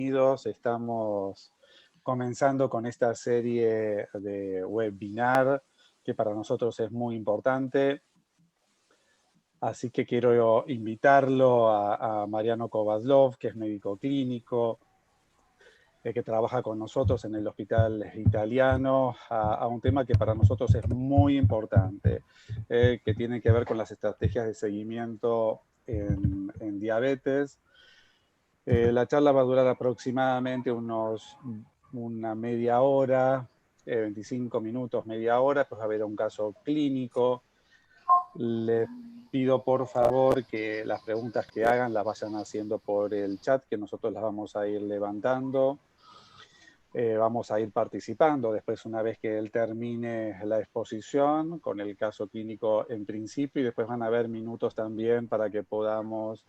Bienvenidos. Estamos comenzando con esta serie de webinar que para nosotros es muy importante. Así que quiero invitarlo a Mariano Kovadlov, que es médico clínico, que trabaja con nosotros en el hospital italiano, a un tema que para nosotros es muy importante, que tiene que ver con las estrategias de seguimiento en diabetes. La charla va a durar aproximadamente una media hora, 25 minutos, media hora, pues va a haber un caso clínico. Les pido por favor que las preguntas que hagan las vayan haciendo por el chat, que nosotros las vamos a ir levantando. Vamos a ir participando después una vez que él termine la exposición con el caso clínico en principio, y después van a haber minutos también para que podamos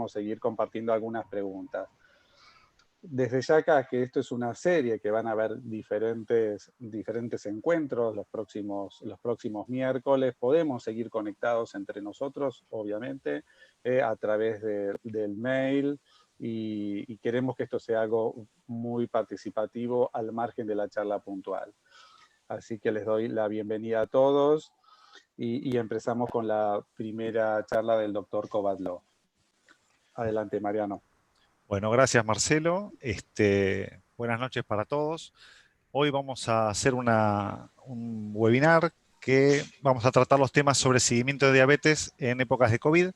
seguir compartiendo algunas preguntas. Desde ya acá, que esto es una serie, que van a haber diferentes encuentros los próximos miércoles. Podemos seguir conectados entre nosotros, obviamente, a través del mail, y queremos que esto sea algo muy participativo al margen de la charla puntual. Así que les doy la bienvenida a todos y empezamos con la primera charla del doctor Kovadlov. Adelante, Mariano. Bueno, gracias Marcelo. Buenas noches para todos. Hoy vamos a hacer un webinar que vamos a tratar los temas sobre seguimiento de diabetes en épocas de COVID,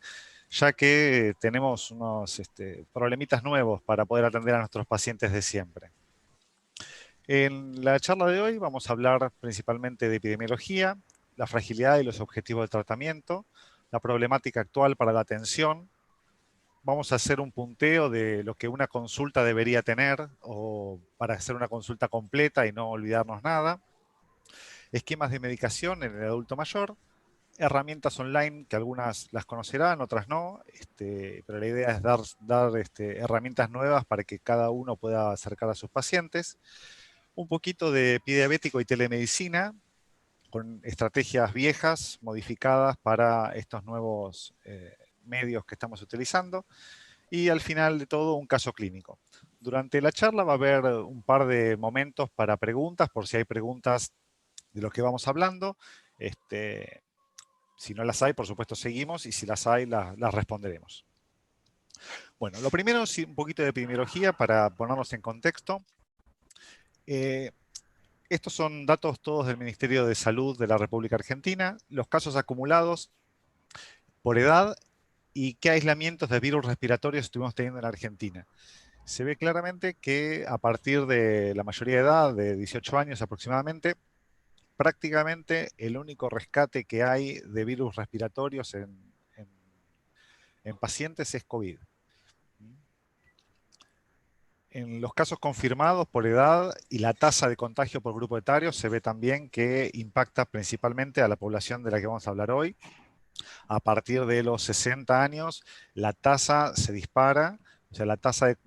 ya que tenemos unos problemitas nuevos para poder atender a nuestros pacientes de siempre. En la charla de hoy vamos a hablar principalmente de epidemiología, la fragilidad y los objetivos de tratamiento, la problemática actual para la atención. Vamos a hacer un punteo de lo que una consulta debería tener o para hacer una consulta completa y no olvidarnos nada. Esquemas de medicación en el adulto mayor. Herramientas online que algunas las conocerán, otras no. Pero la idea es dar herramientas nuevas para que cada uno pueda acercar a sus pacientes. Un poquito de diabético y telemedicina con estrategias viejas modificadas para estos nuevos medios que estamos utilizando. Y al final de todo, un caso clínico. Durante la charla va a haber un par de momentos para preguntas, por si hay preguntas de lo que vamos hablando. Si no las hay, por supuesto, seguimos, y si las hay, las responderemos. Bueno, lo primero es un poquito de epidemiología para ponernos en contexto. Estos son datos todos del Ministerio de Salud de la República Argentina. Los casos acumulados por edad y qué aislamientos de virus respiratorios estuvimos teniendo en Argentina. Se ve claramente que a partir de la mayoría de edad, de 18 años aproximadamente, prácticamente el único rescate que hay de virus respiratorios en pacientes es COVID. En los casos confirmados por edad y la tasa de contagio por grupo etario, se ve también que impacta principalmente a la población de la que vamos a hablar hoy. A partir de los 60 años, la tasa se dispara. O sea,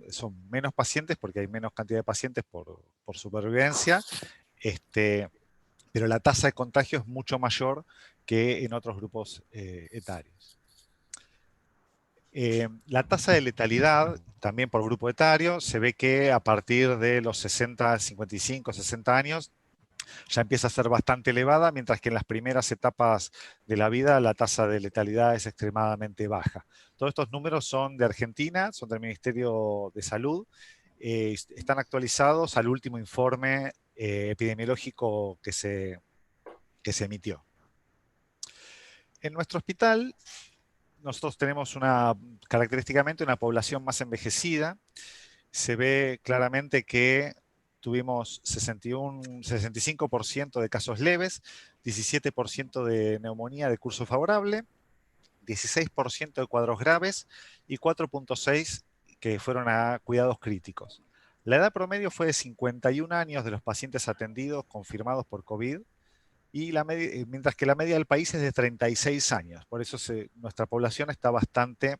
son menos pacientes porque hay menos cantidad de pacientes por supervivencia, pero la tasa de contagio es mucho mayor que en otros grupos etarios. La tasa de letalidad, también por grupo etario, se ve que a partir de los 60, 55, 60 años, ya empieza a ser bastante elevada, mientras que en las primeras etapas de la vida la tasa de letalidad es extremadamente baja. Todos estos números son de Argentina, son del Ministerio de Salud, están actualizados al último informe epidemiológico que se emitió. En nuestro hospital, nosotros tenemos característicamente una población más envejecida. Se ve claramente que tuvimos 65% de casos leves, 17% de neumonía de curso favorable, 16% de cuadros graves y 4.6% que fueron a cuidados críticos. La edad promedio fue de 51 años de los pacientes atendidos confirmados por COVID, mientras que la media del país es de 36 años. Por eso nuestra población está bastante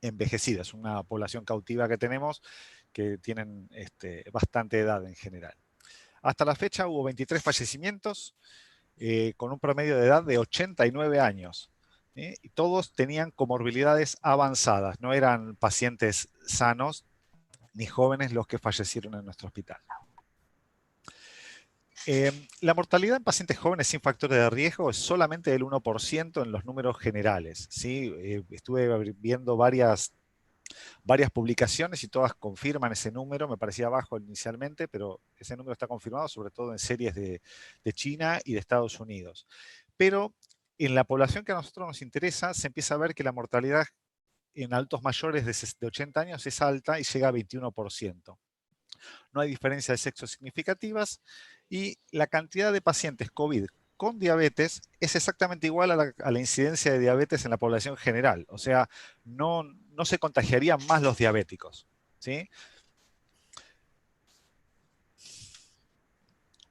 envejecida. Es una población cautiva que tenemos, que tienen bastante edad en general. Hasta la fecha hubo 23 fallecimientos con un promedio de edad de 89 años. Y todos tenían comorbilidades avanzadas, no eran pacientes sanos ni jóvenes los que fallecieron en nuestro hospital. La mortalidad en pacientes jóvenes sin factores de riesgo es solamente del 1% en los números generales, ¿sí? Estuve viendo varias publicaciones y todas confirman ese número. Me parecía bajo inicialmente, pero ese número está confirmado sobre todo en series de China y de Estados Unidos. Pero en la población que a nosotros nos interesa, se empieza a ver que la mortalidad en adultos mayores de 80 años es alta y llega a 21%. No hay diferencia de sexo significativas y la cantidad de pacientes COVID con diabetes es exactamente igual a la incidencia de diabetes en la población general. O sea, no se contagiarían más los diabéticos, ¿sí?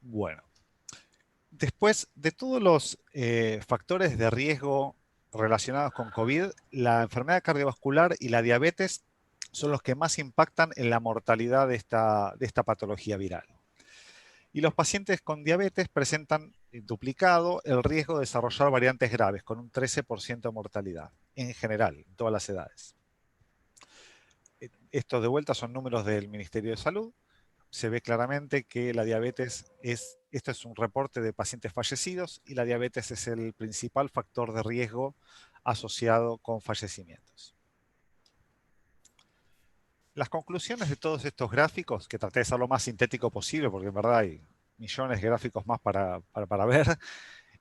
Bueno, después de todos los factores de riesgo relacionados con COVID, la enfermedad cardiovascular y la diabetes son los que más impactan en la mortalidad de esta patología viral. Y los pacientes con diabetes presentan duplicado el riesgo de desarrollar variantes graves, con un 13% de mortalidad, en general, en todas las edades. Estos de vuelta son números del Ministerio de Salud. Se ve claramente que la diabetes esto es un reporte de pacientes fallecidos, y la diabetes es el principal factor de riesgo asociado con fallecimientos. Las conclusiones de todos estos gráficos, que traté de ser lo más sintético posible, porque en verdad hay millones de gráficos más para ver,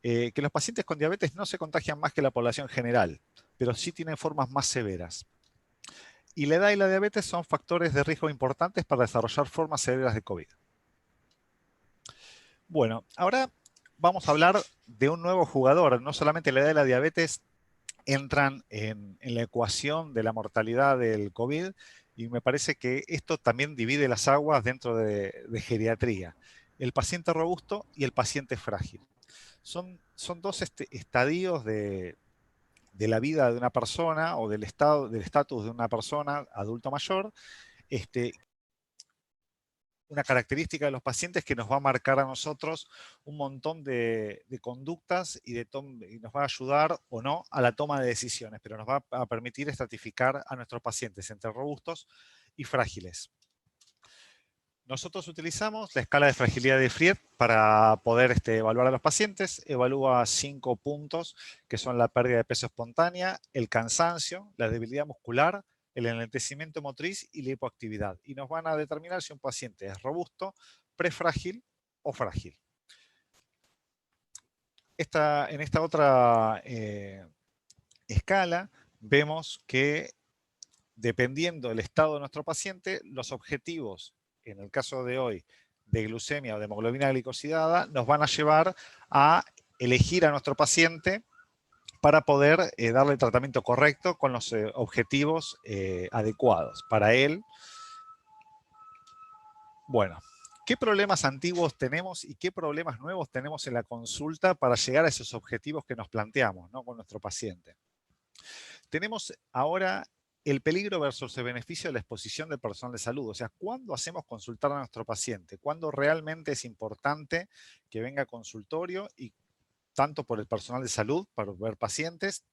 que los pacientes con diabetes no se contagian más que la población general, pero sí tienen formas más severas. Y la edad y la diabetes son factores de riesgo importantes para desarrollar formas severas de COVID. Bueno, ahora vamos a hablar de un nuevo jugador. No solamente la edad y la diabetes entran en la ecuación de la mortalidad del COVID, y me parece que esto también divide las aguas dentro de geriatría. El paciente robusto y el paciente frágil. Son dos estadios de la vida de una persona, o del estatus de una persona adulto mayor, una característica de los pacientes que nos va a marcar a nosotros un montón de conductas y nos va a ayudar o no a la toma de decisiones, pero nos va a permitir estratificar a nuestros pacientes entre robustos y frágiles. Nosotros utilizamos la escala de fragilidad de Fried para poder evaluar a los pacientes. Evalúa 5 puntos, que son la pérdida de peso espontánea, el cansancio, la debilidad muscular, el enlentecimiento motriz y la hipoactividad. Y nos van a determinar si un paciente es robusto, prefrágil o frágil. En esta otra escala vemos que, dependiendo del estado de nuestro paciente, los objetivos, en el caso de hoy, de glucemia o de hemoglobina glicosilada, nos van a llevar a elegir a nuestro paciente para poder darle el tratamiento correcto con los objetivos adecuados para él. Bueno, ¿qué problemas antiguos tenemos y qué problemas nuevos tenemos en la consulta para llegar a esos objetivos que nos planteamos, ¿no?, con nuestro paciente? Tenemos ahora el peligro versus el beneficio de la exposición del personal de salud. O sea, ¿cuándo hacemos consultar a nuestro paciente? ¿Cuándo realmente es importante que venga a consultorio, y tanto por el personal de salud para ver pacientes,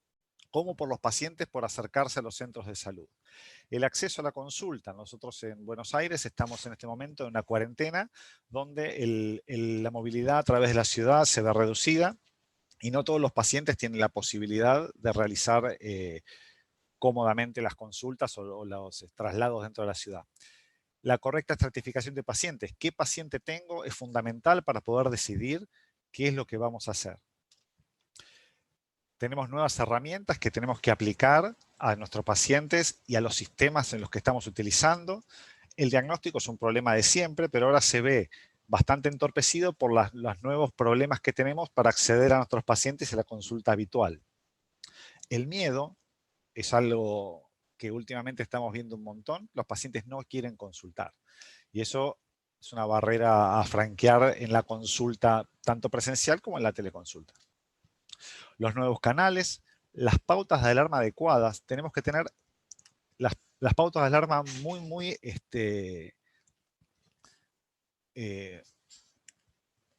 como por los pacientes por acercarse a los centros de salud? El acceso a la consulta. Nosotros en Buenos Aires estamos en este momento en una cuarentena donde la movilidad a través de la ciudad se ve reducida, y no todos los pacientes tienen la posibilidad de realizar cómodamente las consultas o los traslados dentro de la ciudad. La correcta estratificación de pacientes, qué paciente tengo, es fundamental para poder decidir qué es lo que vamos a hacer. Tenemos nuevas herramientas que tenemos que aplicar a nuestros pacientes y a los sistemas en los que estamos utilizando. El diagnóstico es un problema de siempre, pero ahora se ve bastante entorpecido por los nuevos problemas que tenemos para acceder a nuestros pacientes a la consulta habitual. El miedo es algo que últimamente estamos viendo un montón. Los pacientes no quieren consultar, y eso es una barrera a franquear en la consulta, tanto presencial como en la teleconsulta. Los nuevos canales, las pautas de alarma adecuadas. Tenemos que tener las pautas de alarma muy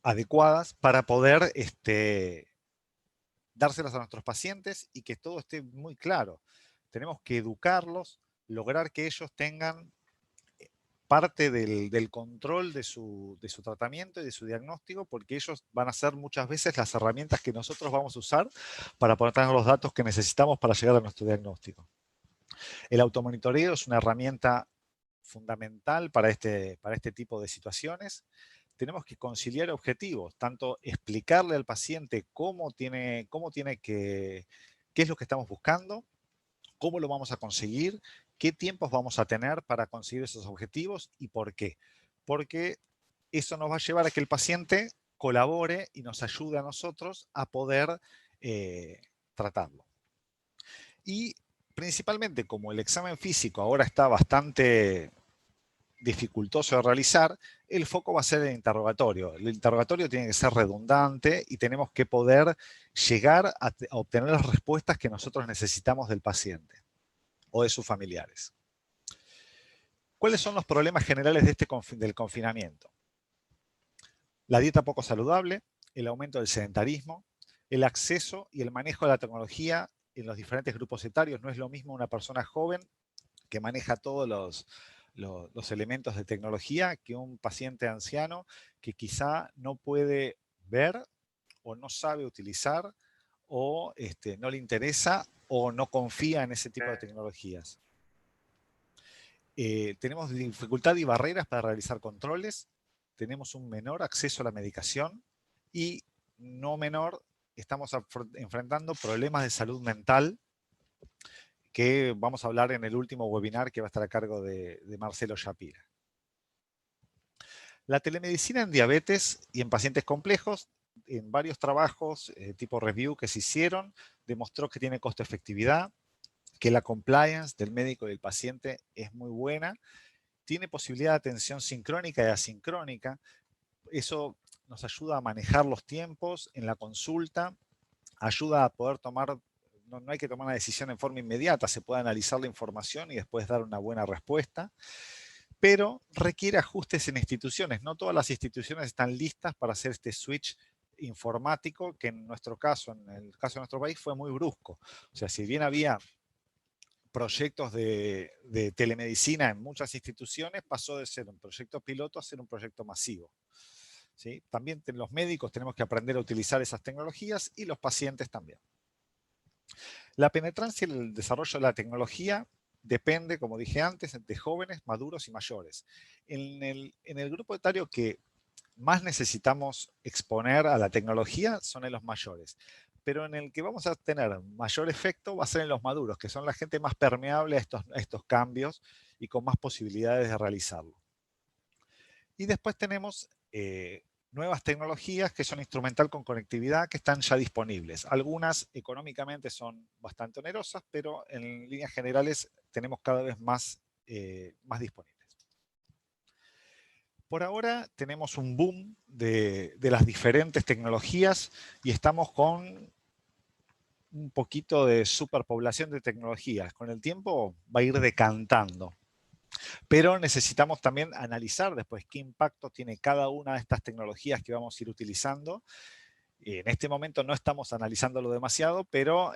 adecuadas para poder dárselas a nuestros pacientes y que todo esté muy claro. Tenemos que educarlos, lograr que ellos tengan parte del control de su tratamiento y de su diagnóstico, porque ellos van a ser muchas veces las herramientas que nosotros vamos a usar para aportar los datos que necesitamos para llegar a nuestro diagnóstico. El automonitoreo es una herramienta fundamental para este tipo de situaciones. Tenemos que conciliar objetivos, tanto explicarle al paciente qué es lo que estamos buscando, cómo lo vamos a conseguir, qué tiempos vamos a tener para conseguir esos objetivos y por qué. Porque eso nos va a llevar a que el paciente colabore y nos ayude a nosotros a poder tratarlo. Y principalmente, como el examen físico ahora está bastante dificultoso de realizar, el foco va a ser el interrogatorio. El interrogatorio tiene que ser redundante y tenemos que poder llegar a obtener las respuestas que nosotros necesitamos del paciente o de sus familiares. ¿Cuáles son los problemas generales del confinamiento? La dieta poco saludable, el aumento del sedentarismo, el acceso y el manejo de la tecnología en los diferentes grupos etarios. No es lo mismo una persona joven que maneja todos los elementos de tecnología que un paciente anciano que quizá no puede ver o no sabe utilizar o no le interesa o no confía en ese tipo de tecnologías. Tenemos dificultad y barreras para realizar controles, tenemos un menor acceso a la medicación y no menor, estamos enfrentando problemas de salud mental que vamos a hablar en el último webinar que va a estar a cargo de Marcelo Shapira. La telemedicina en diabetes y en pacientes complejos, en varios trabajos tipo review que se hicieron, demostró que tiene costo-efectividad, que la compliance del médico y del paciente es muy buena, tiene posibilidad de atención sincrónica y asincrónica. Eso nos ayuda a manejar los tiempos en la consulta, ayuda a poder tomar, no hay que tomar una decisión en forma inmediata, se puede analizar la información y después dar una buena respuesta, pero requiere ajustes en instituciones. No todas las instituciones están listas para hacer este switch informático que en nuestro caso, en el caso de nuestro país, fue muy brusco. O sea, si bien había proyectos de telemedicina en muchas instituciones, pasó de ser un proyecto piloto a ser un proyecto masivo. ¿Sí? También los médicos tenemos que aprender a utilizar esas tecnologías y los pacientes también. La penetrancia y el desarrollo de la tecnología depende, como dije antes, de jóvenes, maduros y mayores. En el grupo etario que más necesitamos exponer a la tecnología son en los mayores, pero en el que vamos a tener mayor efecto va a ser en los maduros, que son la gente más permeable a estos cambios y con más posibilidades de realizarlo. Y después tenemos nuevas tecnologías que son instrumental con conectividad que están ya disponibles. Algunas económicamente son bastante onerosas, pero en líneas generales tenemos cada vez más disponibles. Por ahora tenemos un boom de las diferentes tecnologías y estamos con un poquito de superpoblación de tecnologías. Con el tiempo va a ir decantando. Pero necesitamos también analizar después qué impacto tiene cada una de estas tecnologías que vamos a ir utilizando. En este momento no estamos analizándolo demasiado, pero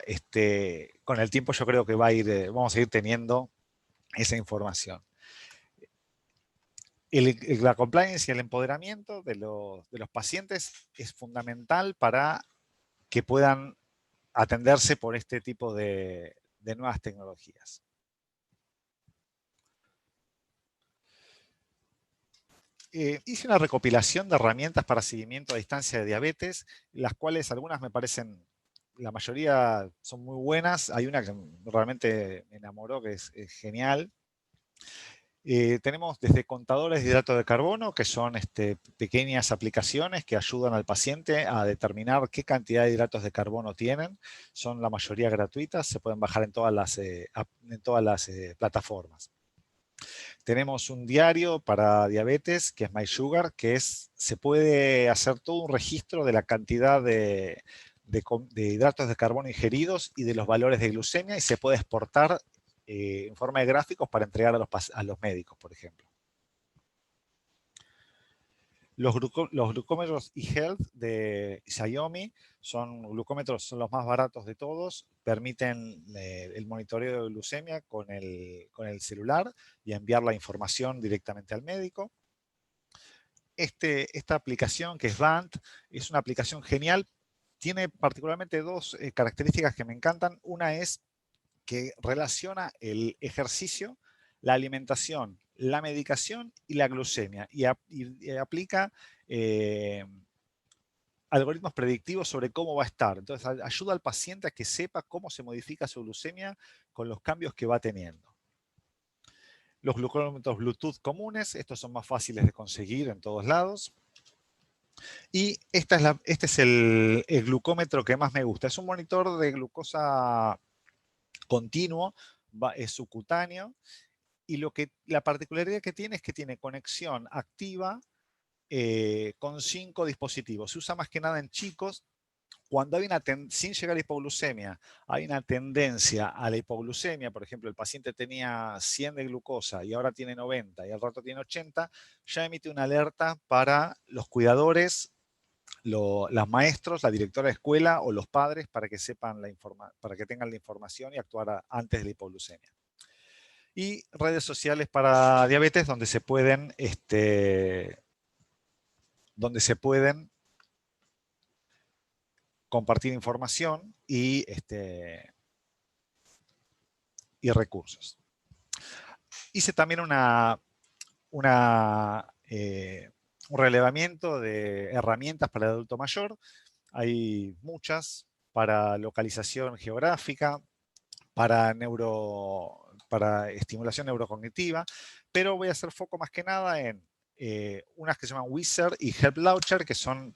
con el tiempo yo creo que vamos a ir teniendo esa información. La compliance y el empoderamiento de los pacientes es fundamental para que puedan atenderse por este tipo de nuevas tecnologías. Hice una recopilación de herramientas para seguimiento a distancia de diabetes, las cuales algunas me parecen, la mayoría son muy buenas. Hay una que realmente me enamoró, que es genial. Tenemos desde contadores de hidratos de carbono, que son pequeñas aplicaciones que ayudan al paciente a determinar qué cantidad de hidratos de carbono tienen. Son la mayoría gratuitas, se pueden bajar en todas las plataformas. Tenemos un diario para diabetes, que es MySugar, que se puede hacer todo un registro de la cantidad de hidratos de carbono ingeridos y de los valores de glucemia y se puede exportar en forma de gráficos para entregar a los médicos, por ejemplo. Los glucómetros eHealth de Xiaomi son los más baratos de todos, permiten el monitoreo de glucemia con el celular y enviar la información directamente al médico. Esta aplicación, que es Band, es una aplicación genial. Tiene particularmente dos características que me encantan. Una es que relaciona el ejercicio, la alimentación, la medicación y la glucemia, y aplica algoritmos predictivos sobre cómo va a estar. Entonces ayuda al paciente a que sepa cómo se modifica su glucemia con los cambios que va teniendo. Los glucómetros Bluetooth comunes, estos son más fáciles de conseguir en todos lados. Y este es el glucómetro que más me gusta. Es un monitor de glucosa continuo, es subcutáneo, y la particularidad que tiene es que tiene conexión activa con 5 dispositivos. Se usa más que nada en chicos. Cuando hay sin llegar a hipoglucemia, hay una tendencia a la hipoglucemia. Por ejemplo, el paciente tenía 100 de glucosa y ahora tiene 90 y al rato tiene 80, ya emite una alerta para los cuidadores, los maestros, la directora de escuela o los padres para que para que tengan la información y actuar antes de la hipoglucemia. Y redes sociales para diabetes donde se pueden compartir información y recursos. Hice también un relevamiento de herramientas para el adulto mayor. Hay muchas para localización geográfica, para estimulación neurocognitiva, pero voy a hacer foco más que nada en unas que se llaman Wizard y Help Launcher, que son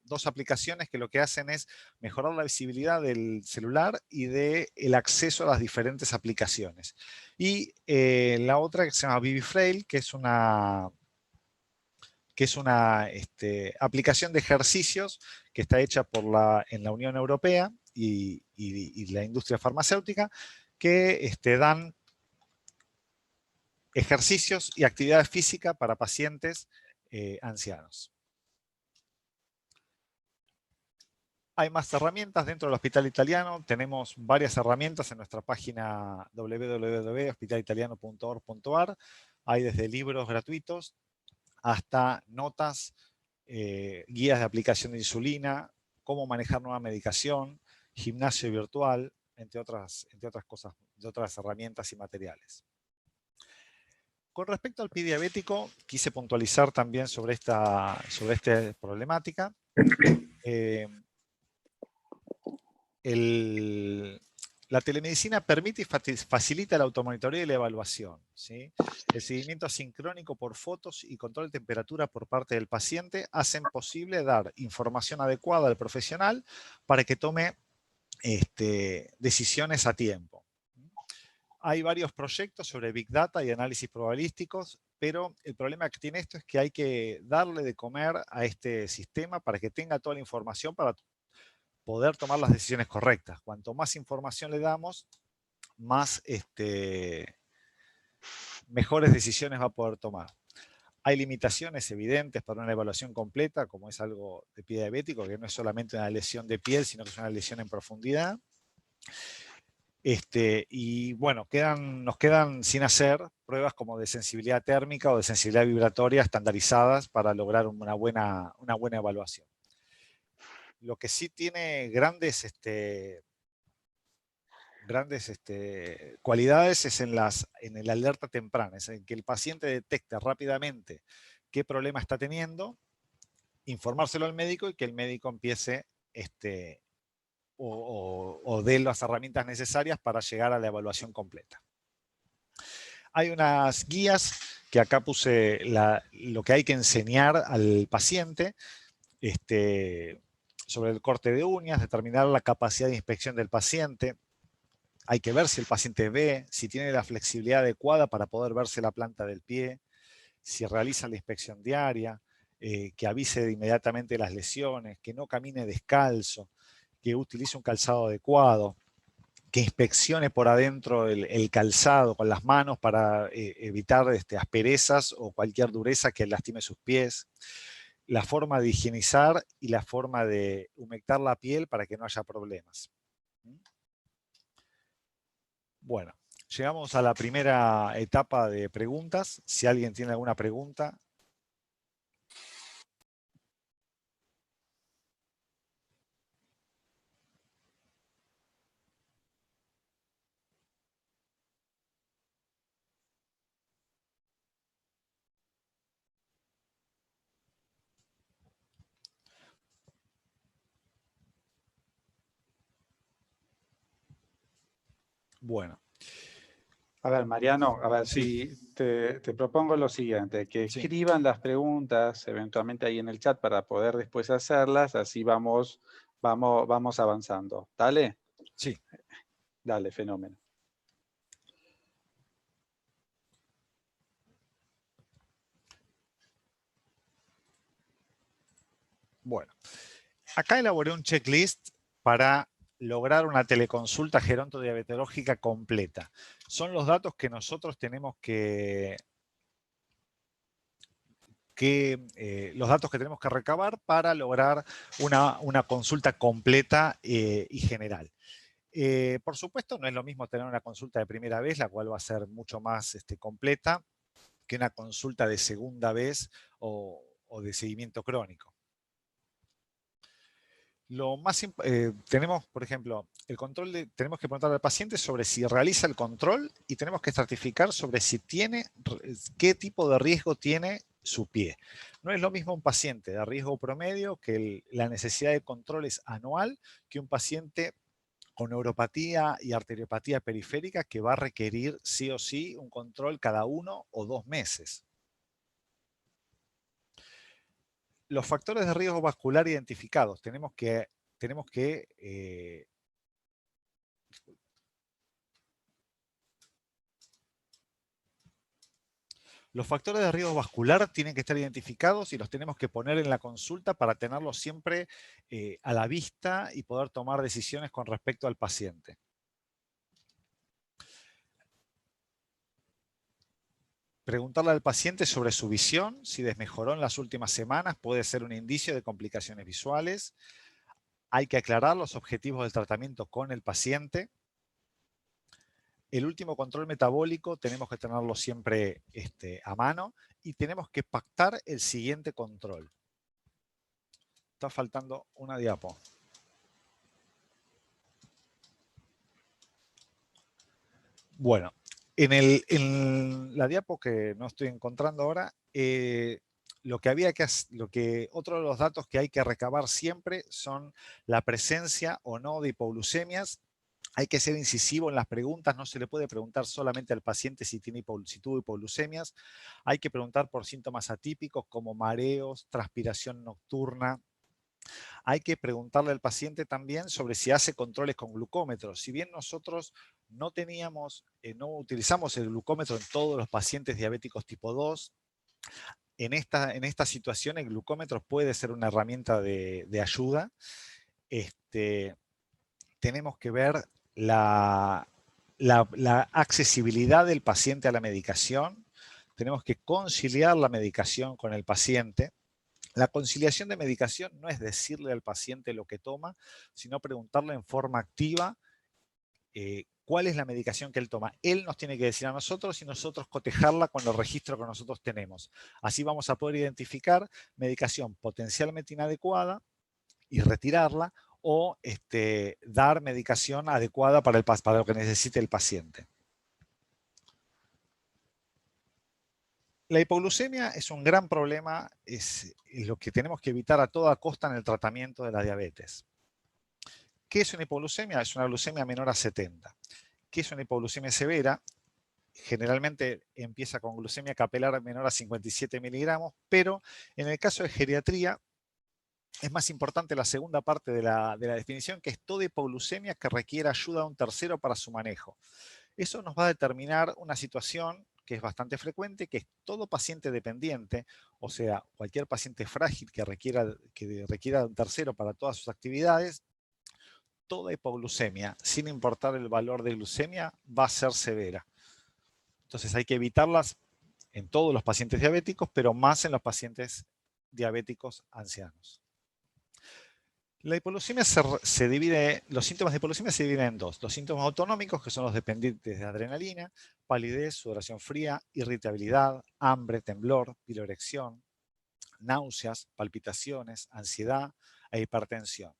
dos aplicaciones que lo que hacen es mejorar la visibilidad del celular y del acceso a las diferentes aplicaciones. Y la otra que se llama BB-Frail, que es una aplicación de ejercicios que está hecha en la Unión Europea y la industria farmacéutica, que dan ejercicios y actividad física para pacientes ancianos. Hay más herramientas dentro del Hospital Italiano. Tenemos varias herramientas en nuestra página www.hospitalitaliano.org.ar. Hay desde libros gratuitos hasta notas, guías de aplicación de insulina, cómo manejar nueva medicación, gimnasio virtual, entre otras cosas, de otras herramientas y materiales. Con respecto al pie diabético, quise puntualizar también sobre esta problemática. La telemedicina permite y facilita el automonitoreo y la evaluación, ¿sí? El seguimiento asincrónico por fotos y control de temperatura por parte del paciente hacen posible dar información adecuada al profesional para que tome decisiones a tiempo. Hay varios proyectos sobre Big Data y análisis probabilísticos, pero el problema que tiene esto es que hay que darle de comer a este sistema para que tenga toda la información para poder tomar las decisiones correctas. Cuanto más información le damos, mejores decisiones va a poder tomar. Hay limitaciones evidentes para una evaluación completa, como es algo de pie diabético, que no es solamente una lesión de piel, sino que es una lesión en profundidad. Y bueno, nos quedan sin hacer pruebas como de sensibilidad térmica o de sensibilidad vibratoria estandarizadas para lograr una buena evaluación. Lo que sí tiene grandes cualidades es en el alerta temprana, es en que el paciente detecte rápidamente qué problema está teniendo, informárselo al médico y que el médico empiece o dé las herramientas necesarias para llegar a la evaluación completa. Hay unas guías que acá puse lo que hay que enseñar al paciente sobre el corte de uñas, determinar la capacidad de inspección del paciente. Hay que ver si el paciente ve, si tiene la flexibilidad adecuada para poder verse la planta del pie, si realiza la inspección diaria, que avise inmediatamente las lesiones, que no camine descalzo, que utilice un calzado adecuado. que inspeccione por adentro el calzado con las manos para evitar asperezas o cualquier dureza que lastime sus pies. La forma de higienizar y la forma de humectar la piel para que no haya problemas. Bueno, llegamos a la primera etapa de preguntas. Si alguien tiene alguna pregunta. Bueno. A ver, Mariano, a ver, Sí. si te propongo lo siguiente, que Sí. escriban las preguntas eventualmente ahí en el chat para poder después hacerlas, así vamos avanzando. ¿Dale? Sí. Dale, fenómeno. Bueno, acá elaboré un checklist para lograr una teleconsulta gerontodiabetológica completa. Son los datos que nosotros tenemos los datos que tenemos que recabar para lograr una consulta completa y general. Por supuesto, no es lo mismo tener una consulta de primera vez, la cual va a ser mucho más completa, que una consulta de segunda vez o de seguimiento crónico. Tenemos, por ejemplo, tenemos que preguntarle al paciente sobre si realiza el control y tenemos que estratificar sobre si qué tipo de riesgo tiene su pie. No es lo mismo un paciente de riesgo promedio que la necesidad de control es anual que un paciente con neuropatía y arteriopatía periférica que va a requerir sí o sí un control cada 1 o 2 meses. Los factores de riesgo vascular identificados. Los factores de riesgo vascular tienen que estar identificados y los tenemos que poner en la consulta para tenerlos siempre a la vista y poder tomar decisiones con respecto al paciente. Preguntarle al paciente sobre su visión, si desmejoró en las últimas semanas, puede ser un indicio de complicaciones visuales. Hay que aclarar los objetivos del tratamiento con el paciente. El último control metabólico tenemos que tenerlo siempre a mano y tenemos que pactar el siguiente control. Está faltando una diapo. Bueno, en la diapo que no estoy encontrando ahora, otro de los datos que hay que recabar siempre son la presencia o no de hipoglucemias. Hay que ser incisivo en las preguntas, no se le puede preguntar solamente al paciente si tuvo hipoglucemias. Hay que preguntar por síntomas atípicos como mareos, transpiración nocturna. Hay que preguntarle al paciente también sobre si hace controles con glucómetro. Si bien nosotros no utilizamos el glucómetro en todos los pacientes diabéticos tipo 2, en esta situación el glucómetro puede ser una herramienta de ayuda. Tenemos que ver la accesibilidad del paciente a la medicación. Tenemos que conciliar la medicación con el paciente. La conciliación de medicación no es decirle al paciente lo que toma, sino preguntarle en forma activa cuál es la medicación que él toma. Él nos tiene que decir a nosotros y nosotros cotejarla con el registro que nosotros tenemos. Así vamos a poder identificar medicación potencialmente inadecuada y retirarla o dar medicación adecuada para lo que necesite el paciente. La hipoglucemia es un gran problema, es lo que tenemos que evitar a toda costa en el tratamiento de la diabetes. ¿Qué es una hipoglucemia? Es una glucemia menor a 70. ¿Qué es una hipoglucemia severa? Generalmente empieza con glucemia capilar menor a 57 miligramos, pero en el caso de geriatría es más importante la segunda parte de la definición, que es toda hipoglucemia que requiera ayuda de un tercero para su manejo. Eso nos va a determinar una situación que es bastante frecuente, que es todo paciente dependiente, o sea, cualquier paciente frágil que requiera de un tercero para todas sus actividades, toda hipoglucemia, sin importar el valor de glucemia, va a ser severa. Entonces hay que evitarlas en todos los pacientes diabéticos, pero más en los pacientes diabéticos ancianos. La hipoglucemia se divide, los síntomas de hipoglucemia se dividen en dos. Los síntomas autonómicos, que son los dependientes de adrenalina, palidez, sudoración fría, irritabilidad, hambre, temblor, piloerección, náuseas, palpitaciones, ansiedad e hipertensión.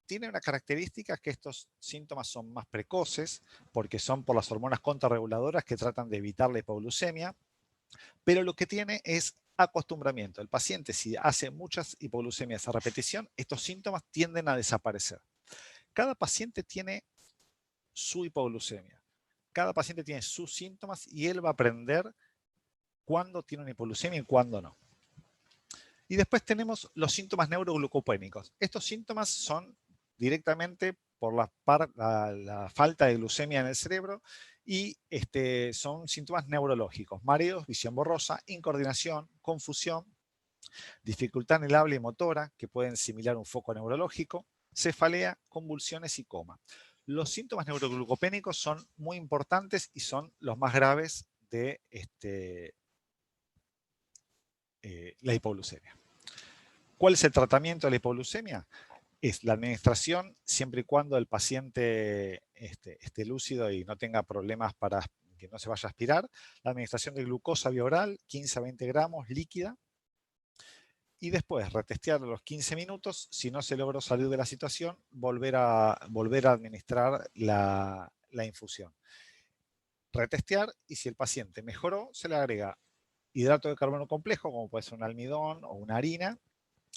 Tiene una característica que estos síntomas son más precoces porque son por las hormonas contrarreguladoras que tratan de evitar la hipoglucemia, pero lo que tiene es acostumbramiento. El paciente, si hace muchas hipoglucemias a repetición, estos síntomas tienden a desaparecer. Cada paciente tiene su hipoglucemia. Cada paciente tiene sus síntomas y él va a aprender cuándo tiene una hipoglucemia y cuándo no. Y después tenemos los síntomas neuroglucopénicos. Estos síntomas son directamente por la falta de glucemia en el cerebro y son síntomas neurológicos: mareos, visión borrosa, incoordinación, confusión, dificultad en el habla y motora, que pueden similar un foco neurológico, cefalea, convulsiones y coma. Los síntomas neuroglucopénicos son muy importantes y son los más graves de la hipoglucemia. ¿Cuál es el tratamiento de la hipoglucemia? Es la administración, siempre y cuando el paciente esté lúcido y no tenga problemas para que no se vaya a aspirar. La administración de glucosa vía oral, 15 a 20 gramos, líquida. Y después retestear a los 15 minutos. Si no se logró salir de la situación, volver a administrar la infusión. Retestear, y si el paciente mejoró, se le agrega hidrato de carbono complejo, como puede ser un almidón o una harina,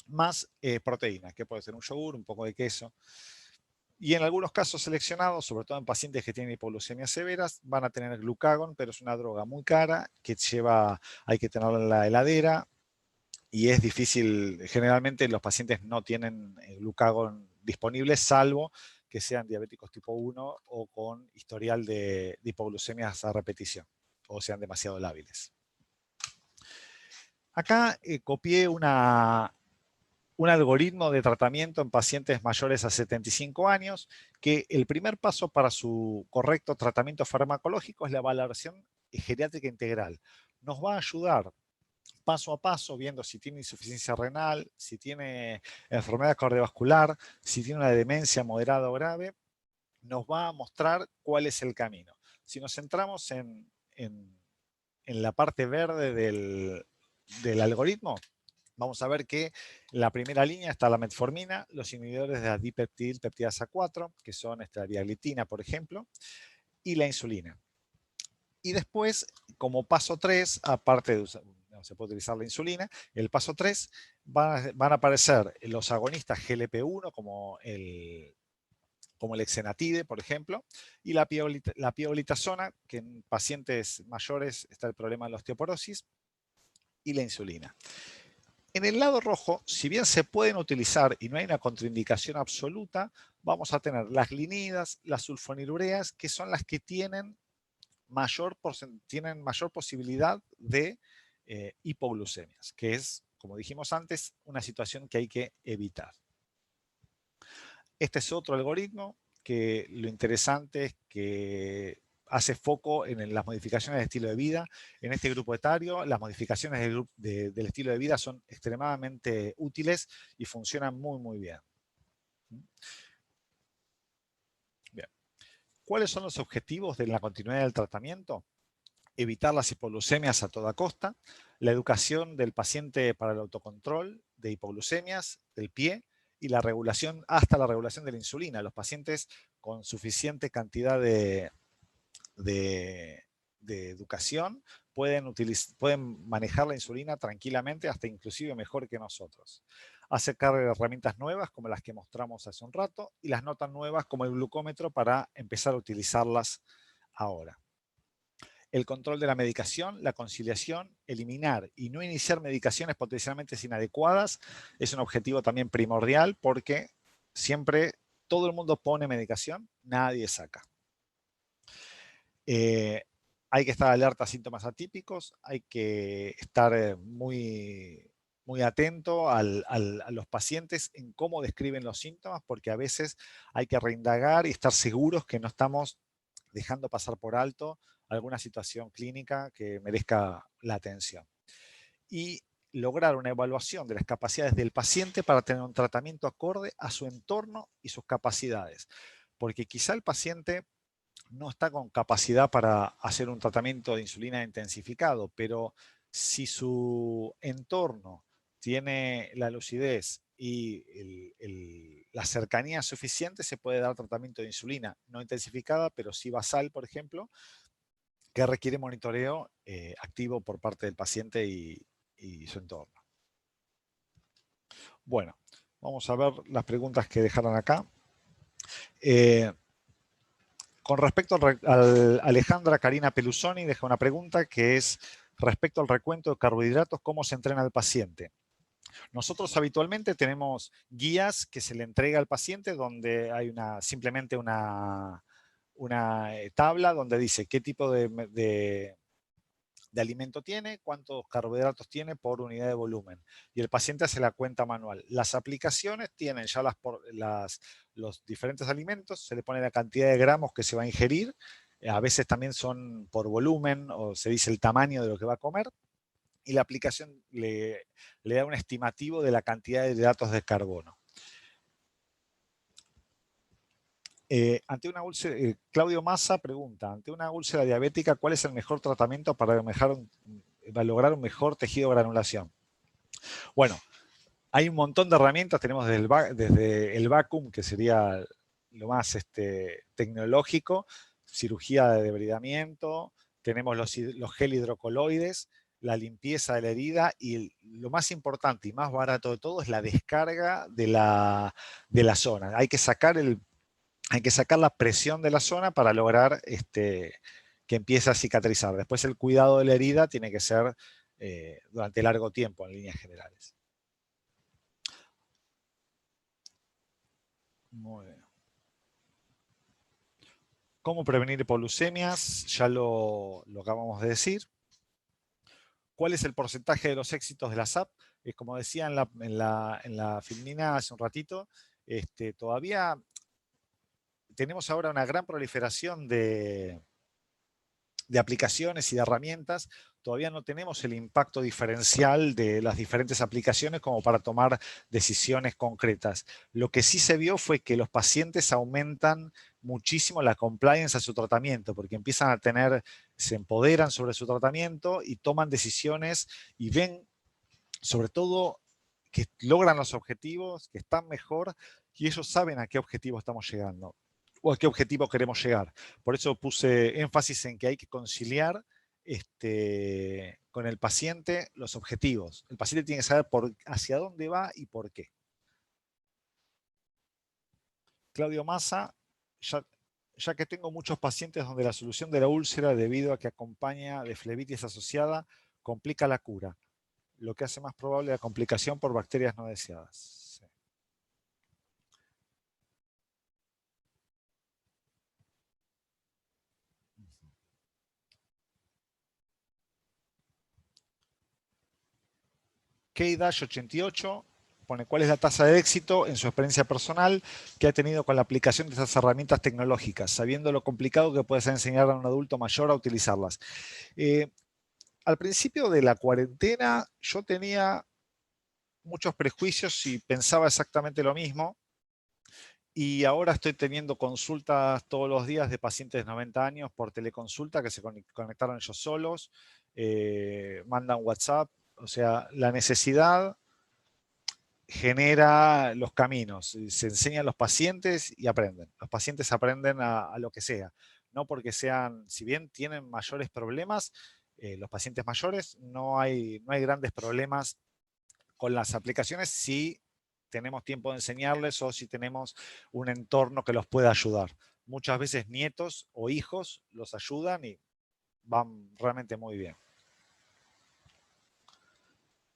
más proteína, que puede ser un yogur, un poco de queso. Y en algunos casos seleccionados, sobre todo en pacientes que tienen hipoglucemias severas, van a tener glucagón, pero es una droga muy cara que hay que tenerla en la heladera y es difícil. Generalmente los pacientes no tienen glucagón disponible, salvo que sean diabéticos tipo 1 o con historial de hipoglucemias a repetición o sean demasiado lábiles. Acá copié un algoritmo de tratamiento en pacientes mayores a 75 años, que el primer paso para su correcto tratamiento farmacológico es la valoración geriátrica integral. Nos va a ayudar paso a paso, viendo si tiene insuficiencia renal, si tiene enfermedad cardiovascular, si tiene una demencia moderada o grave, nos va a mostrar cuál es el camino. Si nos centramos en la parte verde del algoritmo, vamos a ver que en la primera línea está la metformina, los inhibidores de la dipeptidasa 4, que son la diaglitina, por ejemplo, y la insulina. Y después, como paso 3, aparte de se puede utilizar la insulina, el paso 3 van a aparecer los agonistas GLP-1 como el exenatide, por ejemplo, y la pioglitazona, que en pacientes mayores está el problema de la osteoporosis, y la insulina. En el lado rojo, si bien se pueden utilizar y no hay una contraindicación absoluta, vamos a tener las glinidas, las sulfonilureas, que son las que tienen mayor posibilidad de hipoglucemias, que es, como dijimos antes, una situación que hay que evitar. Este es otro algoritmo que lo interesante es que hace foco en las modificaciones de estilo de vida. En este grupo etario, las modificaciones del estilo de vida son extremadamente útiles y funcionan muy, muy bien. Bien. ¿Cuáles son los objetivos de la continuidad del tratamiento? Evitar las hipoglucemias a toda costa, la educación del paciente para el autocontrol de hipoglucemias del pie y la regulación, hasta la regulación de la insulina. Los pacientes con suficiente cantidad de educación pueden manejar la insulina tranquilamente, hasta inclusive mejor que nosotros. Acercar herramientas nuevas como las que mostramos hace un rato y las no tan nuevas como el glucómetro para empezar a utilizarlas ahora. El control de la medicación, la conciliación, eliminar y no iniciar medicaciones potencialmente inadecuadas es un objetivo también primordial, porque siempre todo el mundo pone medicación, nadie saca. Hay que estar alerta a síntomas atípicos, hay que estar muy muy atento a los pacientes en cómo describen los síntomas, porque a veces hay que reindagar y estar seguros que no estamos dejando pasar por alto alguna situación clínica que merezca la atención. Y lograr una evaluación de las capacidades del paciente para tener un tratamiento acorde a su entorno y sus capacidades. Porque quizá el paciente no está con capacidad para hacer un tratamiento de insulina intensificado, pero si su entorno tiene la lucidez y la cercanía suficiente, se puede dar tratamiento de insulina no intensificada, pero sí basal, por ejemplo, que requiere monitoreo activo por parte del paciente y su entorno. Bueno, vamos a ver las preguntas que dejaron acá. Con respecto al Alejandra Karina Pelusoni, deja una pregunta que es respecto al recuento de carbohidratos, ¿cómo se entrena al paciente? Nosotros habitualmente tenemos guías que se le entrega al paciente donde hay simplemente una tabla donde dice qué tipo de alimento tiene, cuántos carbohidratos tiene por unidad de volumen. Y el paciente hace la cuenta manual. Las aplicaciones tienen ya los diferentes alimentos, se le pone la cantidad de gramos que se va a ingerir, a veces también son por volumen o se dice el tamaño de lo que va a comer, y la aplicación le da un estimativo de la cantidad de hidratos de carbono. Ante una úlcera, Claudio Massa pregunta, ante una úlcera diabética, ¿cuál es el mejor tratamiento para lograr un mejor tejido de granulación? Bueno, hay un montón de herramientas, tenemos desde el vacuum, que sería lo más tecnológico, cirugía de debridamiento, tenemos los gel hidrocoloides, la limpieza de la herida y lo más importante y más barato de todo es la descarga de la zona. Hay que sacar la presión de la zona para lograr que empiece a cicatrizar. Después el cuidado de la herida tiene que ser durante largo tiempo en líneas generales. Muy bien. ¿Cómo prevenir hipoglucemias? Ya lo acabamos de decir. ¿Cuál es el porcentaje de los éxitos de la SAP? Como decía en la filmina hace un ratito, todavía tenemos ahora una gran proliferación de aplicaciones y de herramientas, todavía no tenemos el impacto diferencial de las diferentes aplicaciones como para tomar decisiones concretas. Lo que sí se vio fue que los pacientes aumentan muchísimo la compliance a su tratamiento, porque empiezan a se empoderan sobre su tratamiento y toman decisiones y ven, sobre todo, que logran los objetivos, que están mejor y ellos saben a qué objetivo estamos llegando o a qué objetivo queremos llegar. Por eso puse énfasis en que hay que conciliar con el paciente los objetivos. El paciente tiene que saber hacia dónde va y por qué. Claudio Massa, ya que tengo muchos pacientes donde la solución de la úlcera debido a que acompaña de flebitis asociada complica la cura, lo que hace más probable la complicación por bacterias no deseadas. Sí. K-88 pone cuál es la tasa de éxito en su experiencia personal que ha tenido con la aplicación de estas herramientas tecnológicas, sabiendo lo complicado que puede ser enseñar a un adulto mayor a utilizarlas. Al principio de la cuarentena yo tenía muchos prejuicios y pensaba exactamente lo mismo. Y ahora estoy teniendo consultas todos los días de pacientes de 90 años por teleconsulta que se conectaron ellos solos, mandan WhatsApp. O sea, la necesidad genera los caminos. Se enseñan a los pacientes y aprenden. Los pacientes aprenden a lo que sea. No porque sean, si bien tienen mayores problemas, los pacientes mayores, no hay grandes problemas con las aplicaciones si tenemos tiempo de enseñarles o si tenemos un entorno que los pueda ayudar. Muchas veces nietos o hijos los ayudan y van realmente muy bien.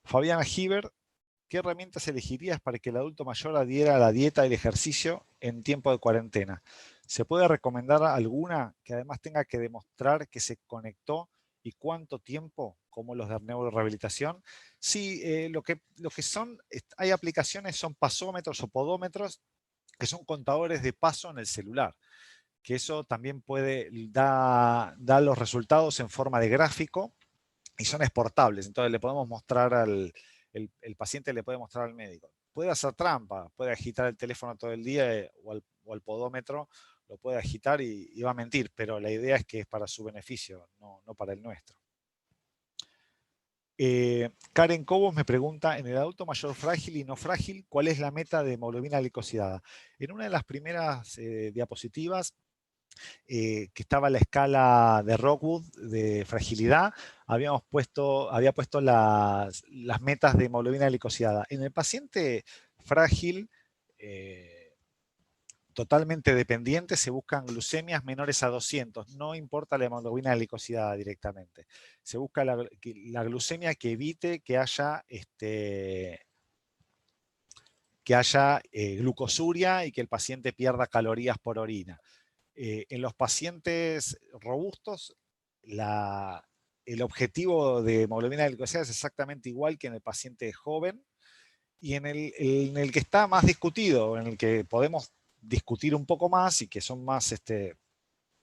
Fabiana Giver, ¿qué herramientas elegirías para que el adulto mayor adhiera a la dieta y el ejercicio en tiempo de cuarentena? ¿Se puede recomendar alguna que además tenga que demostrar que se conectó y cuánto tiempo como los de neurorehabilitación. Sí, lo que son, hay aplicaciones, son pasómetros o podómetros, que son contadores de paso en el celular, que eso también puede dar los resultados en forma de gráfico y son exportables. Entonces le podemos mostrar el paciente le puede mostrar al médico. Puede hacer trampa, puede agitar el teléfono todo el día o al podómetro, lo puede agitar y va a mentir, pero la idea es que es para su beneficio, no para el nuestro. Karen Cobos me pregunta, en el adulto mayor frágil y no frágil, ¿cuál es la meta de hemoglobina glicosilada? En una de las primeras diapositivas, que estaba la escala de Rockwood de fragilidad, había puesto las metas de hemoglobina glicosilada. En el paciente frágil, totalmente dependiente, se buscan glucemias menores a 200. No importa la hemoglobina glicosilada directamente. Se busca la glucemia que evite que haya glucosuria y que el paciente pierda calorías por orina. En los pacientes robustos, el objetivo de hemoglobina glicosilada es exactamente igual que en el paciente joven, y en el que está más discutido, en el que podemos discutir un poco más y que son más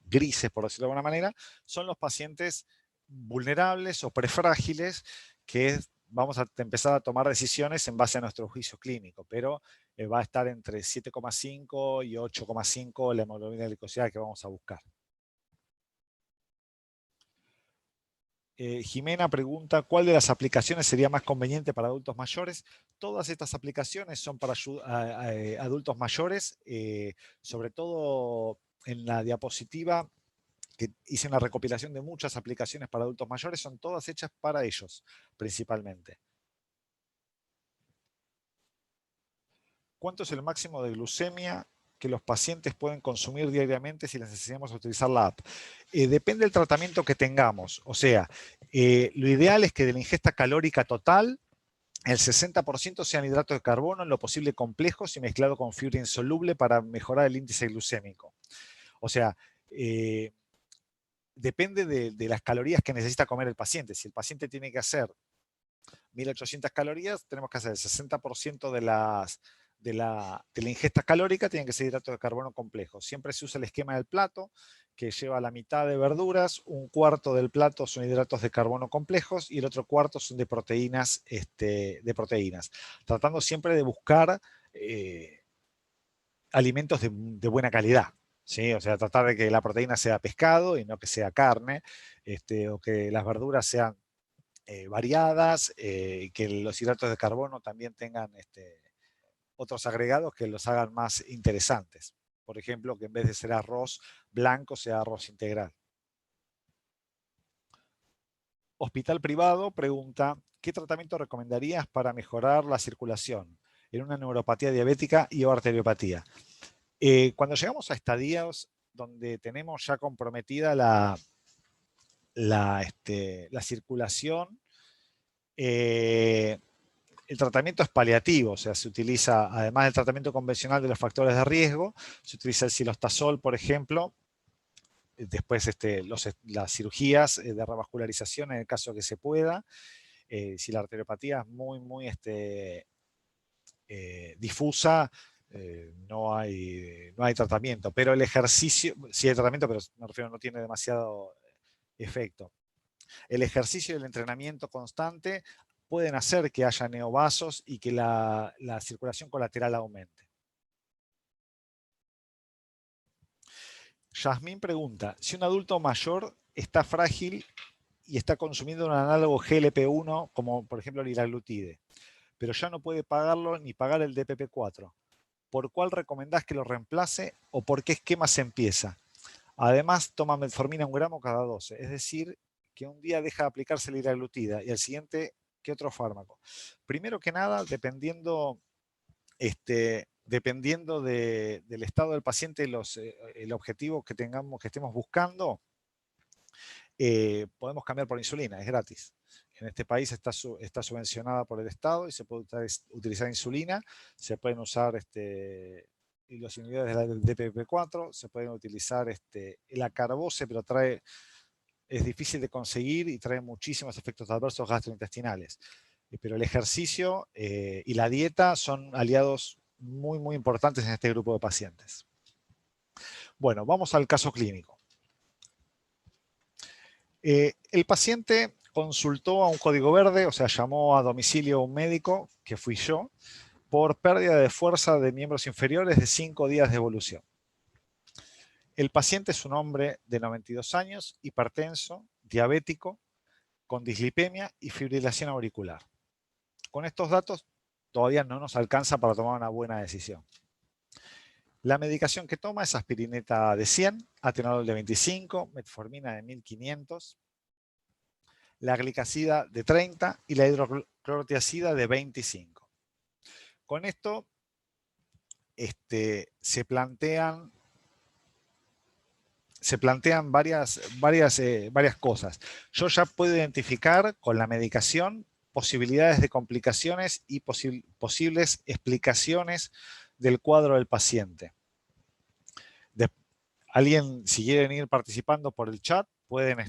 grises, por decirlo de alguna manera, son los pacientes vulnerables o prefrágiles, que vamos a empezar a tomar decisiones en base a nuestro juicio clínico, pero va a estar entre 7,5 y 8,5 la hemoglobina glicosilada que vamos a buscar. Jimena pregunta, ¿cuál de las aplicaciones sería más conveniente para adultos mayores? Todas estas aplicaciones son para adultos mayores, sobre todo en la diapositiva que hice una recopilación de muchas aplicaciones para adultos mayores, son todas hechas para ellos, principalmente. ¿Cuánto es el máximo de glucemia que los pacientes pueden consumir diariamente si les enseñamos a utilizar la app? Depende del tratamiento que tengamos. O sea, lo ideal es que de la ingesta calórica total, el 60% sean hidratos de carbono, en lo posible complejos y mezclado con fibra insoluble para mejorar el índice glucémico. O sea, depende de las calorías que necesita comer el paciente. Si el paciente tiene que hacer 1800 calorías, tenemos que hacer el 60% de la ingesta calórica, tienen que ser hidratos de carbono complejos. Siempre se usa el esquema del plato, que lleva la mitad de verduras, un cuarto del plato son hidratos de carbono complejos y el otro cuarto son de proteínas, tratando siempre de buscar alimentos de buena calidad. ¿Sí? O sea, tratar de que la proteína sea pescado y no que sea carne, o que las verduras sean variadas, que los hidratos de carbono también tengan otros agregados que los hagan más interesantes. Por ejemplo, que en vez de ser arroz blanco, sea arroz integral. Hospital privado pregunta, ¿qué tratamiento recomendarías para mejorar la circulación en una neuropatía diabética y o arteriopatía? Cuando llegamos a estadios donde tenemos ya comprometida la circulación, el tratamiento es paliativo, o sea, se utiliza, además del tratamiento convencional de los factores de riesgo, se utiliza el cilostazol, por ejemplo, después las cirugías de revascularización en el caso que se pueda. Si la arteriopatía es muy difusa, no hay tratamiento, pero el ejercicio, sí hay tratamiento, pero me refiero, no tiene demasiado efecto. El ejercicio y el entrenamiento constante pueden hacer que haya neovasos y que la circulación colateral aumente. Yasmín pregunta, si un adulto mayor está frágil y está consumiendo un análogo GLP-1, como por ejemplo el liraglutide, pero ya no puede pagarlo ni pagar el DPP-4, ¿por cuál recomendás que lo reemplace o por qué esquema se empieza? Además, toma metformina 1 gramo cada 12, es decir, que un día deja de aplicarse el liraglutida y al siguiente, ¿qué otro fármaco? Primero que nada, dependiendo del estado del paciente, el objetivo que estemos buscando, podemos cambiar por insulina, es gratis. En este país está subvencionada por el Estado y se puede utilizar insulina, se pueden usar los inhibidores del DPP-4, se pueden utilizar el acarbose, pero trae es difícil de conseguir y trae muchísimos efectos adversos gastrointestinales. Pero el ejercicio y la dieta son aliados muy, muy importantes en este grupo de pacientes. Bueno, vamos al caso clínico. El paciente consultó a un código verde, o sea, llamó a domicilio a un médico, que fui yo, por pérdida de fuerza de miembros inferiores de 5 días de evolución. El paciente es un hombre de 92 años, hipertenso, diabético, con dislipemia y fibrilación auricular. Con estos datos todavía no nos alcanza para tomar una buena decisión. La medicación que toma es aspirineta de 100, atenolol de 25, metformina de 1500, la glicazida de 30 y la hidroclorotiazida de 25. Con esto se plantean varias cosas. Yo ya puedo identificar con la medicación posibilidades de complicaciones y posibles explicaciones del cuadro del paciente. Alguien, si quieren ir participando por el chat, pueden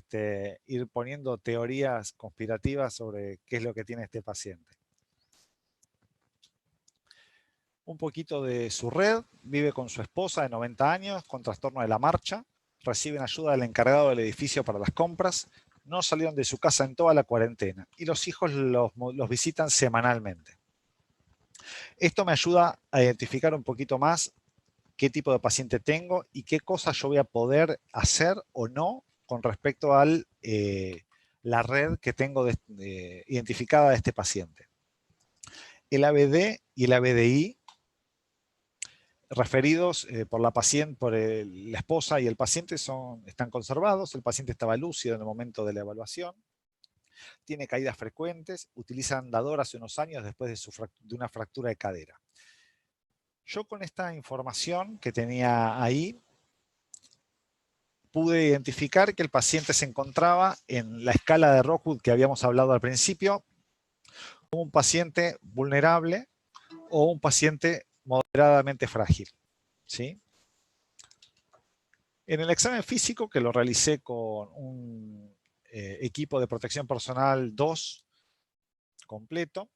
ir poniendo teorías conspirativas sobre qué es lo que tiene este paciente. Un poquito de su red: vive con su esposa de 90 años con trastorno de la marcha, reciben ayuda del encargado del edificio para las compras, no salieron de su casa en toda la cuarentena y los hijos los visitan semanalmente. Esto me ayuda a identificar un poquito más qué tipo de paciente tengo y qué cosas yo voy a poder hacer o no con respecto a la red que tengo identificada de este paciente. El ABD y el ABDI referidos por la esposa y el paciente están conservados. El paciente estaba lúcido en el momento de la evaluación, tiene caídas frecuentes, utiliza andador hace unos años después de una fractura de cadera. Yo, con esta información que tenía ahí, pude identificar que el paciente se encontraba en la escala de Rockwood que habíamos hablado al principio, como un paciente vulnerable o un paciente moderadamente frágil, ¿sí? En el examen físico, que lo realicé con un equipo de protección personal 2 completo,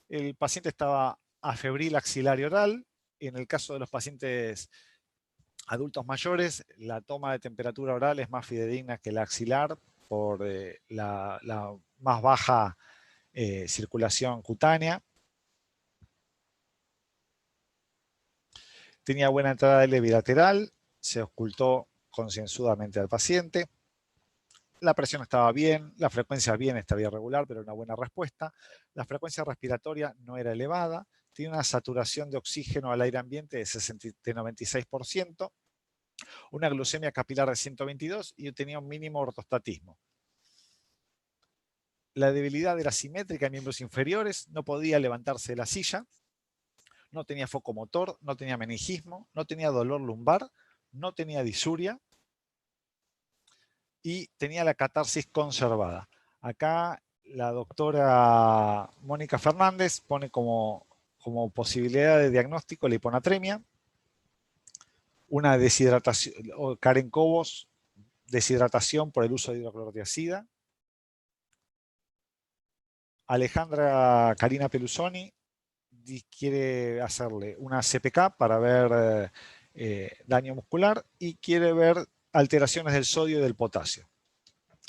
el paciente estaba afebril axilar y oral. En el caso de los pacientes adultos mayores, la toma de temperatura oral es más fidedigna que la axilar por la más baja circulación cutánea. Tenía buena entrada de bilateral, se ocultó concienzudamente al paciente. La presión estaba bien, la frecuencia bien, estaba irregular, pero una buena respuesta. La frecuencia respiratoria no era elevada, tiene una saturación de oxígeno al aire ambiente de 96%, una glucemia capilar de 122 y tenía un mínimo ortostatismo. La debilidad era simétrica en miembros inferiores, no podía levantarse de la silla, no tenía foco motor, no tenía meningismo, no tenía dolor lumbar, no tenía disuria y tenía la catarsis conservada. Acá la doctora Mónica Fernández pone como posibilidad de diagnóstico la hiponatremia, una deshidratación, o Karen Cobos, deshidratación por el uso de hidroclorotiazida. Alejandra Karina Pelusoni quiere hacerle una CPK para ver daño muscular y quiere ver alteraciones del sodio y del potasio.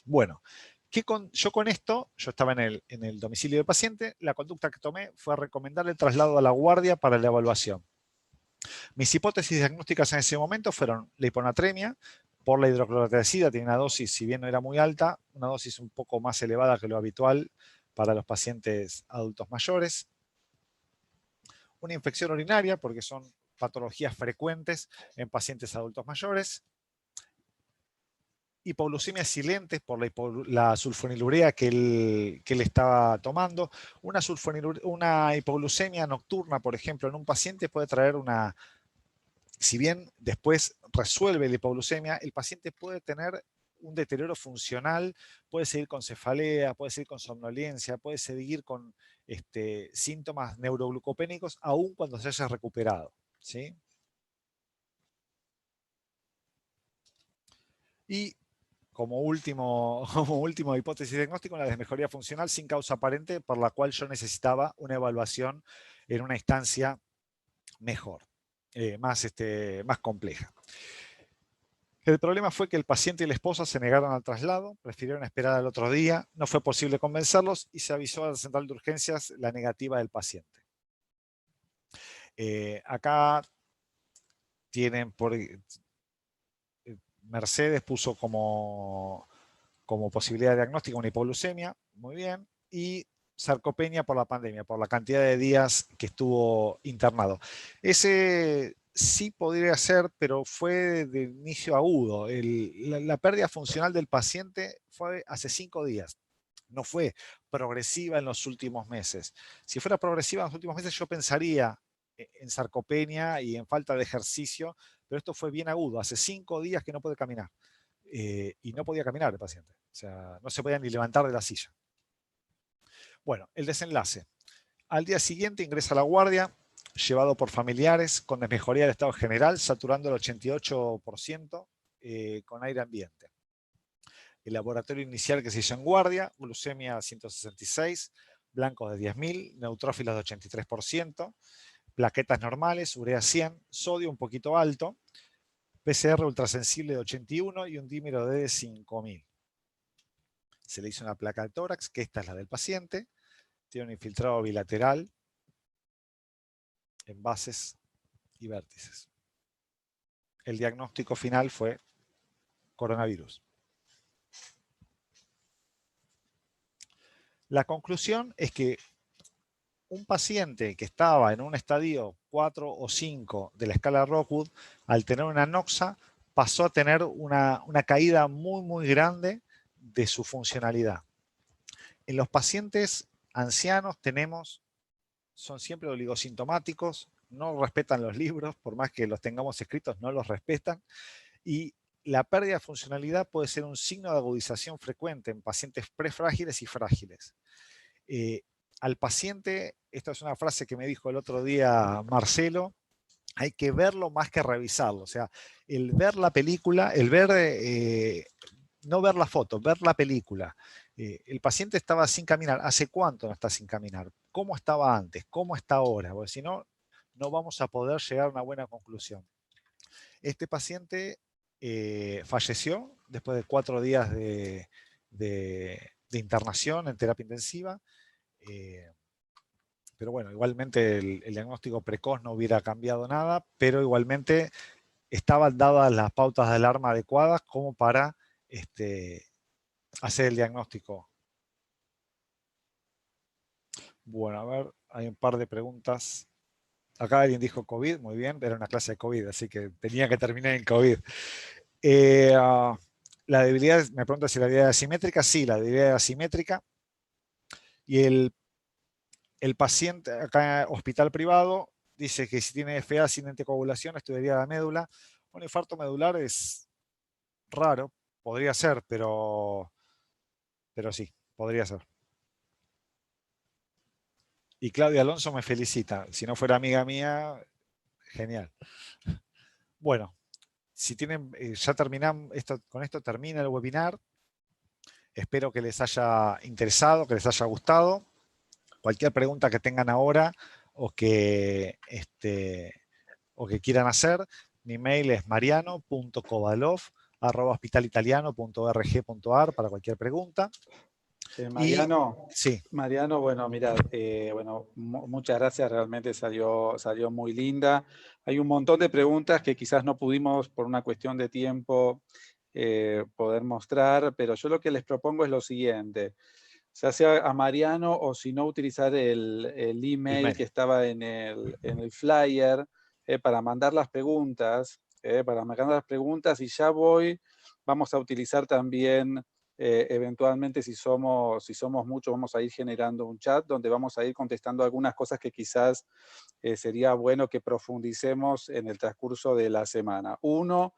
Bueno, yo con esto, yo estaba en el domicilio del paciente, la conducta que tomé fue recomendar el traslado a la guardia para la evaluación. Mis hipótesis diagnósticas en ese momento fueron la hiponatremia por la hidroclorotiazida, tiene una dosis, si bien no era muy alta, una dosis un poco más elevada que lo habitual para los pacientes adultos mayores. Una infección urinaria, porque son patologías frecuentes en pacientes adultos mayores. Hipoglucemia silente por la sulfonilurea que él estaba tomando. Una hipoglucemia nocturna, por ejemplo, en un paciente puede traer si bien después resuelve la hipoglucemia, el paciente puede tener un deterioro funcional, puede seguir con cefalea, puede seguir con somnolencia, puede seguir con síntomas neuroglucopénicos aún cuando se haya recuperado, ¿sí? Y como último hipótesis diagnóstico, una desmejoría funcional sin causa aparente, por la cual yo necesitaba una evaluación en una instancia mejor, más compleja. El problema fue que el paciente y la esposa se negaron al traslado, prefirieron esperar al otro día, no fue posible convencerlos y se avisó a la central de urgencias la negativa del paciente. Acá tienen Mercedes puso como posibilidad de diagnóstico una hipoglucemia, muy bien, y sarcopenia por la pandemia, por la cantidad de días que estuvo internado. Ese sí podría ser, pero fue de inicio agudo. La pérdida funcional del paciente fue hace 5 días. No fue progresiva en los últimos meses. Si fuera progresiva en los últimos meses, yo pensaría en sarcopenia y en falta de ejercicio, pero esto fue bien agudo. Hace 5 días que no puede caminar. Y no podía caminar el paciente. O sea, no se podía ni levantar de la silla. Bueno, el desenlace. Al día siguiente ingresa a la guardia, llevado por familiares, con desmejoría del estado general, saturando el 88% con aire ambiente. El laboratorio inicial que se hizo en guardia, glucemia 166, blancos de 10.000, neutrófilos de 83%, plaquetas normales, urea 100, sodio un poquito alto, PCR ultrasensible de 81 y un dímero de 5.000. Se le hizo una placa de tórax, que esta es la del paciente, tiene un infiltrado bilateral en bases y vértices. El diagnóstico final fue coronavirus. La conclusión es que un paciente que estaba en un estadio 4 o 5 de la escala Rockwood, al tener una noxa, pasó a tener una caída muy, muy grande de su funcionalidad. En los pacientes ancianos son siempre oligosintomáticos, no respetan los libros, por más que los tengamos escritos, no los respetan, y la pérdida de funcionalidad puede ser un signo de agudización frecuente en pacientes prefrágiles y frágiles. Al paciente, esta es una frase que me dijo el otro día Marcelo, hay que verlo más que revisarlo. O sea, el ver la película, no ver la foto, ver la película. El paciente estaba sin caminar. ¿Hace cuánto no está sin caminar? ¿Cómo estaba antes? ¿Cómo está ahora? Porque si no, no vamos a poder llegar a una buena conclusión. Este paciente falleció después de 4 días de internación en terapia intensiva. Pero bueno, igualmente el diagnóstico precoz no hubiera cambiado nada, pero igualmente estaban dadas las pautas de alarma adecuadas como para hacer el diagnóstico. Bueno, a ver, hay un par de preguntas. Acá alguien dijo COVID, muy bien, era una clase de COVID, así que tenía que terminar en COVID. La debilidad, me pregunta si la debilidad es asimétrica. Sí, la debilidad es asimétrica. Y el paciente, acá en hospital privado, dice que si tiene FA sin anticoagulación, estudiaría la médula. Un infarto medular es raro, podría ser, pero sí, podría ser. Y Claudia Alonso me felicita. Si no fuera amiga mía, genial. Bueno, si tienen, ya terminamos, con esto termina el webinar. Espero que les haya interesado, que les haya gustado. Cualquier pregunta que tengan ahora o que quieran hacer, mi mail es mariano.kovalov@hospitalitaliano.org.ar para cualquier pregunta. Mariano, Sí. Mariano, bueno, mira, muchas gracias, realmente salió muy linda. Hay un montón de preguntas que quizás no pudimos por una cuestión de tiempo poder mostrar, pero yo lo que les propongo es lo siguiente, ya sea a Mariano o si no utilizar el email que estaba en el flyer para mandar las preguntas, y ya vamos a utilizar también eventualmente si somos muchos, vamos a ir generando un chat donde vamos a ir contestando algunas cosas que quizás sería bueno que profundicemos en el transcurso de la semana. Uno,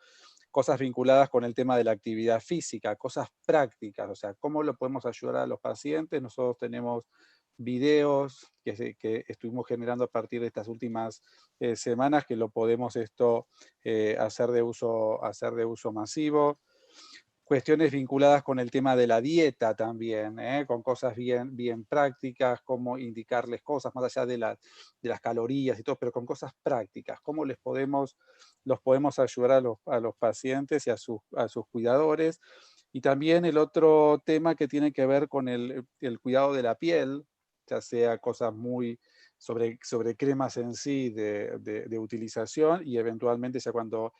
cosas vinculadas con el tema de la actividad física, cosas prácticas, o sea, cómo lo podemos ayudar a los pacientes. Nosotros tenemos videos que estuvimos generando a partir de estas últimas semanas que lo podemos hacer de uso masivo. cuestiones vinculadas con el tema de la dieta también, con cosas bien prácticas, cómo indicarles cosas más allá de las calorías y todo, pero con cosas prácticas, cómo los podemos ayudar a los pacientes y a sus cuidadores. Y también el otro tema que tiene que ver con el cuidado de la piel, ya sea cosas muy sobre cremas en sí de utilización, y eventualmente ya cuando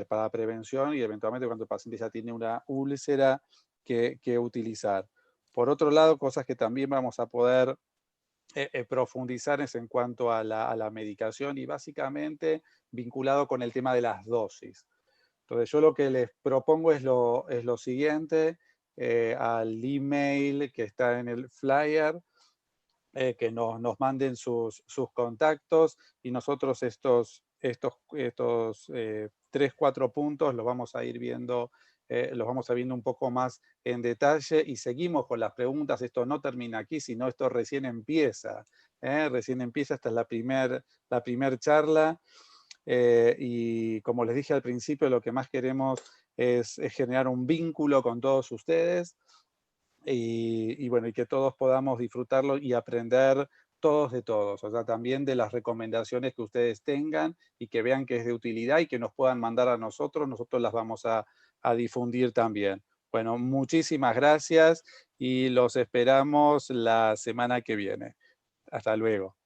para prevención, y eventualmente cuando el paciente ya tiene una úlcera que utilizar. Por otro lado, cosas que también vamos a poder profundizar es en cuanto a la medicación, y básicamente vinculado con el tema de las dosis. Entonces yo lo que les propongo es lo siguiente, al email que está en el flyer, que nos manden sus contactos, y nosotros estos 3, 4 puntos los vamos a ir viendo, los vamos a viendo un poco más en detalle, y seguimos con las preguntas. Esto no termina aquí, sino esto recién empieza. Recién empieza, esta es la primer charla, y como les dije al principio, lo que más queremos es generar un vínculo con todos ustedes, y bueno, y que todos podamos disfrutarlo y aprender todos de todos, o sea, también de las recomendaciones que ustedes tengan y que vean que es de utilidad y que nos puedan mandar a nosotros las vamos a difundir también. Bueno, muchísimas gracias y los esperamos la semana que viene. Hasta luego.